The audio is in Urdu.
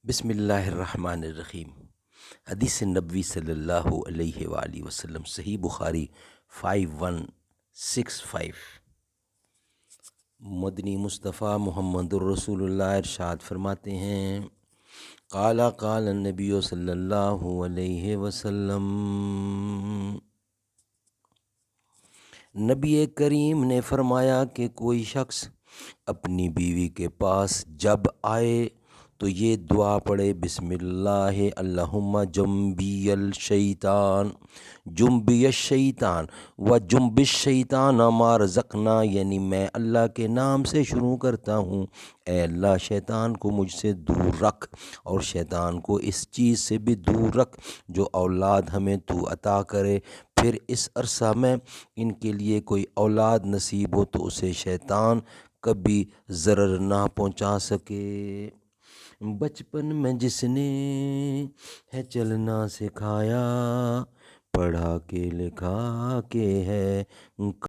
بسم اللہ الرحمن الرحیم۔ حدیث نبوی صلی اللہ علیہ وآلہ وسلم، صحیح بخاری 5165۔ مدنی مصطفیٰ محمد الرسول اللہ ارشاد فرماتے ہیں، قال النبی صلی اللہ علیہ وسلم، نبی کریم نے فرمایا کہ کوئی شخص اپنی بیوی کے پاس جب آئے تو یہ دعا پڑھے، بسم اللہ اللہم جنبی الشیطان و جنب الشیطان ما رزقنا، یعنی میں اللہ کے نام سے شروع کرتا ہوں، اے اللہ شیطان کو مجھ سے دور رکھ اور شیطان کو اس چیز سے بھی دور رکھ جو اولاد ہمیں تو عطا کرے، پھر اس عرصہ میں ان کے لیے کوئی اولاد نصیب ہو تو اسے شیطان کبھی ضرر نہ پہنچا سکے۔ بچپن میں جس نے ہے چلنا سکھایا، پڑھا کے لکھا کے ہے